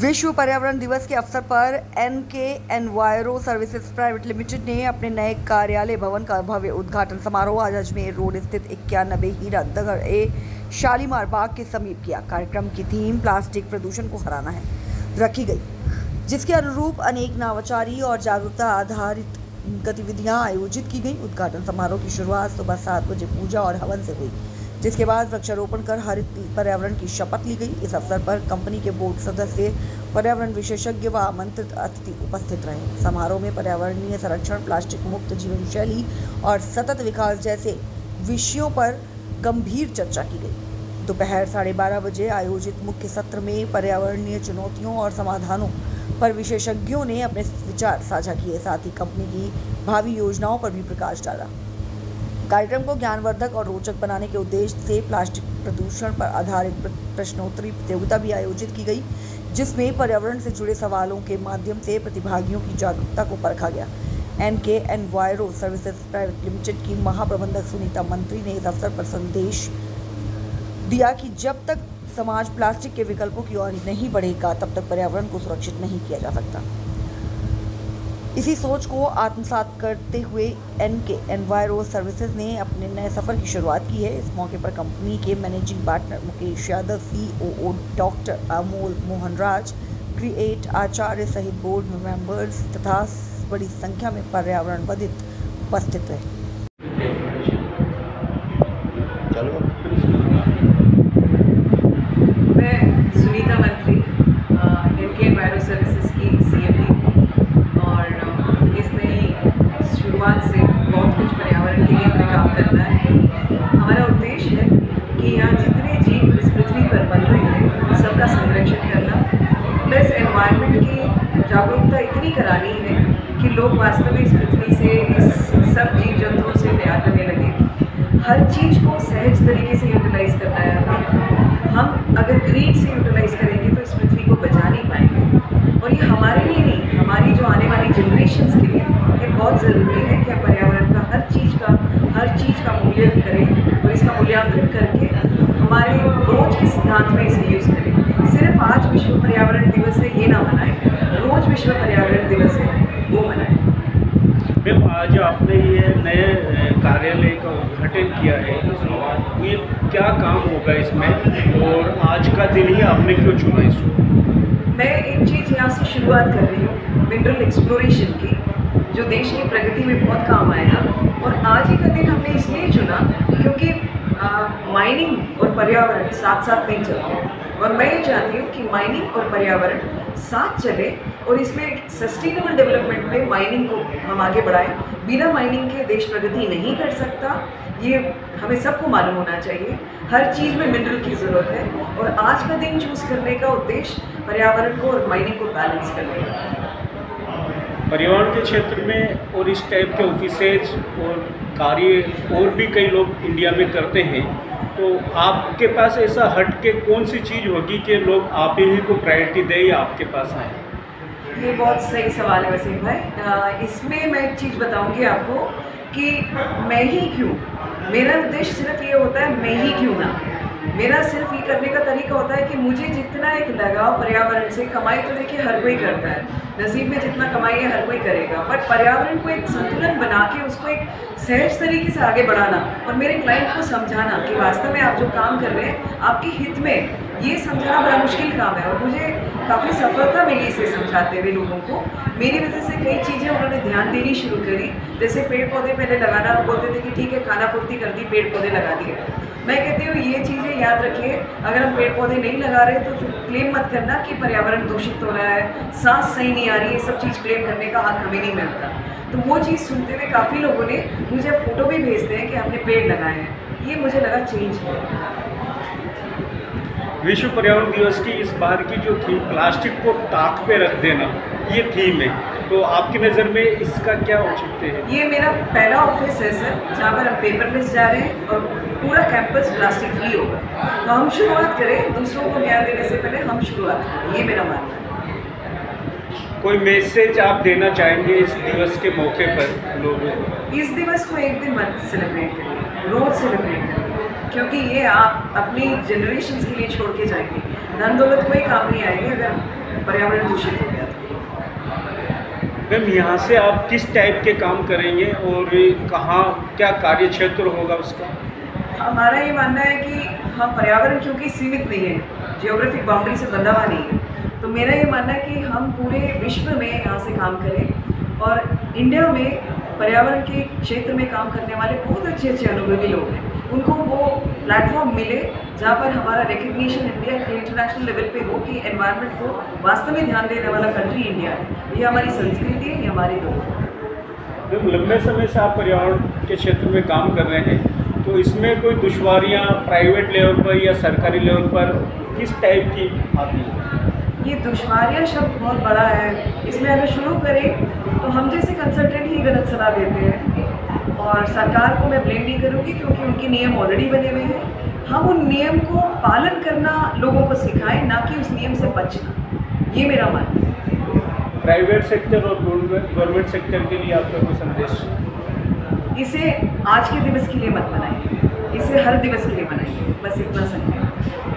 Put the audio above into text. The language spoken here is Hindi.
विश्व पर्यावरण दिवस के अवसर पर NK Enviro Services Private Limited ने अपने नए कार्यालय भवन का भव्य उद्घाटन समारोह आज अजमेर रोड स्थित 91 हीरा नगर शालीमार बाग के समीप किया। कार्यक्रम की थीम प्लास्टिक प्रदूषण को हराना है रखी गई, जिसके अनुरूप अनेक नवाचारी और जागरूकता आधारित गतिविधियां आयोजित की गई। उद्घाटन समारोह की शुरुआत सुबह 7 बजे पूजा और हवन से हुई, जिसके बाद वृक्षारोपण कर हरित पर्यावरण की शपथ ली गई। इस अवसर पर कंपनी के बोर्ड सदस्य, पर्यावरण विशेषज्ञ व आमंत्रित अतिथि उपस्थित रहे। समारोह में पर्यावरणीय संरक्षण, प्लास्टिक मुक्त जीवन शैली और सतत विकास जैसे विषयों पर गंभीर चर्चा की गई। दोपहर 12:30 बजे आयोजित मुख्य सत्र में पर्यावरणीय चुनौतियों और समाधानों पर विशेषज्ञों ने अपने विचार साझा किए, साथ ही कंपनी की भावी योजनाओं पर भी प्रकाश डाला। कार्यक्रम को ज्ञानवर्धक और रोचक बनाने के उद्देश्य से प्लास्टिक प्रदूषण पर आधारित प्रश्नोत्तरी प्रतियोगिता भी आयोजित की गई, जिसमें पर्यावरण से जुड़े सवालों के माध्यम से प्रतिभागियों की जागरूकता को परखा गया। NK Enviro Services Private Limited की महाप्रबंधक सुनीता मंत्री ने इस अवसर पर संदेश दिया कि जब तक समाज प्लास्टिक के विकल्पों की ओर नहीं बढ़ेगा, तब तक पर्यावरण को सुरक्षित नहीं किया जा सकता। इसी सोच को आत्मसात करते हुए एनके एनवायरो सर्विसेज ने अपने नए सफर की शुरुआत की है। इस मौके पर कंपनी के managing partner Mukesh Yadav, COO doctor Amol Mohan Raj, क्रिएट आचार्य सहित बोर्ड मेंबर्स तथा बड़ी संख्या में पर्यावरणविद उपस्थित रहे। मैं सुनीता मंत्री, एनके एनवायरो सर्विसेज की सीएमडी, शुरुआत से बहुत कुछ पर्यावरण के लिए हमें काम करना है। हमारा उद्देश्य है कि यहाँ जितने जीव इस पृथ्वी पर बन रहे हैं उन सबका संरक्षण करना, प्लस एनवायरनमेंट की जागरूकता इतनी करानी है कि लोग वास्तव में इस पृथ्वी से, इस सब जीव जंतुओं से प्यार करने लगे। हर चीज़ को सहज तरीके से यूटिलाइज करना है हमें। हम अगर ग्रीड से यूटिलाइज करेंगे तो इस पृथ्वी को बचा नहीं पाएंगे, और ये हमारे लिए नहीं, हमारी जो आने वाली जनरेशन्स के लिए बहुत ज़रूरी है कि हम पर्यावरण का हर चीज़ का मूल्य करें और इसका मूल्यांकन करके हमारे रोज के सिद्धांत में इसे यूज़ करें। सिर्फ आज विश्व पर्यावरण दिवस है ये ना मनाएं, रोज विश्व पर्यावरण दिवस है वो मनाएं। मैम, आज आपने ये नए कार्यालय का उद्घाटन किया है, ये क्या काम होगा इसमें और आज का दिन ही आपने क्यों चुना इसको? मैं एक चीज़ यहाँ से शुरुआत कर रही हूँ, मिनरल एक्सप्लोरेशन की, जो देश की प्रगति में बहुत काम आएगा। और आज ही का दिन हमने इसलिए चुना क्योंकि माइनिंग और पर्यावरण साथ साथ नहीं चलते, और मैं ये चाहती हूँ कि माइनिंग और पर्यावरण साथ चले और इसमें सस्टेनेबल डेवलपमेंट में माइनिंग को हम आगे बढ़ाएं। बिना माइनिंग के देश प्रगति नहीं कर सकता, ये हमें सबको मालूम होना चाहिए। हर चीज़ में मिनरल की ज़रूरत है, और आज का दिन चूज़ करने का उद्देश्य पर्यावरण को और माइनिंग को बैलेंस करने का। पर्यावरण के क्षेत्र में और इस टाइप के ऑफिसेज और कार्य और भी कई लोग इंडिया में करते हैं, तो आपके पास ऐसा हट के कौन सी चीज़ होगी कि लोग आप ही को प्रायोरिटी दें या आपके पास आए? ये बहुत सही सवाल है वसीम भाई। इसमें मैं एक चीज़ बताऊंगी आपको कि मैं ही क्यों, मेरा उद्देश्य सिर्फ ये होता है मैं ही क्यों ना। मेरा सिर्फ ये करने का तरीका होता है कि मुझे जितना एक लगाव पर्यावरण से, कमाई तो देखिए हर कोई करता है, नसीब में जितना कमाई है हर कोई करेगा, बट पर्यावरण को एक संतुलन बना के उसको एक सहज तरीके से आगे बढ़ाना और मेरे क्लाइंट को समझाना कि वास्तव में आप जो काम कर रहे हैं आपके हित में, ये समझाना बड़ा मुश्किल काम है। और मुझे काफ़ी सफलता मिली इसे समझाते हुए लोगों को। मेरी वजह से कई चीज़ें उन्होंने ध्यान देनी शुरू करी, जैसे पेड़ पौधे पहले लगाना, बोलते थे कि ठीक है खाना पूर्ति कर दी, पेड़ पौधे लगा दिए। मैं कहती हूँ ये चीज़ें याद रखिए, अगर हम पेड़ पौधे नहीं लगा रहे तो फिर क्लेम मत करना कि पर्यावरण दूषित हो रहा है, सांस सही नहीं आ रही है, सब चीज़ क्लेम करने का हक हमें नहीं मिलता। तो वो चीज़ सुनते हुए काफ़ी लोगों ने मुझे फ़ोटो भी भेजते हैं कि हमने पेड़ लगाए हैं। ये मुझे लगा चेंज है। विश्व पर्यावरण दिवस की इस बार की जो थीम प्लास्टिक को ताक पे रख देना, ये थीम है, तो आपकी नज़र में इसका क्या औचित्य है? ये मेरा पहला ऑफिस है सर, जहाँ पर हम पेपरलेस जा रहे हैं और पूरा कैंपस प्लास्टिक फ्री होगा। तो हम शुरुआत करें, दूसरों को ज्ञान देने से पहले हम शुरुआत करें, ये मेरा मानना है। कोई मैसेज आप देना चाहेंगे इस दिवस के मौके पर लोगों को? इस दिवस को एक दिन मत सेलिब्रेट करिए, रोज सेलिब्रेट करिए। क्योंकि ये आप अपनी जनरेशन के लिए छोड़ के जाएंगे। धन दौलत कोई काम नहीं आएगी अगर पर्यावरण दूषित हो गया तो। मैम, यहाँ से आप किस टाइप के काम करेंगे और कहाँ क्या कार्य क्षेत्र होगा उसका? हमारा ये मानना है कि हम पर्यावरण क्योंकि सीमित नहीं है, जियोग्राफिक बाउंड्री से बंधा हुआ नहीं है, तो मेरा ये मानना है कि हम पूरे विश्व में यहाँ से काम करें और इंडिया में पर्यावरण के क्षेत्र में काम करने वाले बहुत अच्छे अच्छे अनुभवी लोग हैं, उनको वो प्लेटफॉर्म मिले जहाँ पर हमारा रिकग्निशन इंडिया इंटरनेशनल लेवल पे हो कि एनवायरनमेंट को वास्तव में ध्यान देने वाला कंट्री इंडिया है। ये हमारी संस्कृति है, ये हमारी लोग। मैम, लंबे समय से आप पर्यावरण के क्षेत्र में काम कर रहे हैं, तो इसमें कोई दुश्वारियाँ प्राइवेट लेवल पर या सरकारी लेवल पर किस टाइप की आती हैं? ये दुश्वारियाँ शब्द बहुत बड़ा है, इसमें अगर शुरू करें तो हम जैसे कंसल्टेंट ही गलत सलाह देते हैं और सरकार को मैं ब्लेम नहीं करूँगी क्योंकि उनके नियम ऑलरेडी बने हुए हैं। हम उन नियम को पालन करना लोगों को सिखाएं, ना कि उस नियम से बचना, ये मेरा मानना है। प्राइवेट सेक्टर और गवर्नमेंट सेक्टर के लिए आपका कोई संदेश? इसे आज के दिवस के लिए मत बनाइए, इसे हर दिवस के लिए बनाइए, बस इतना संदेश।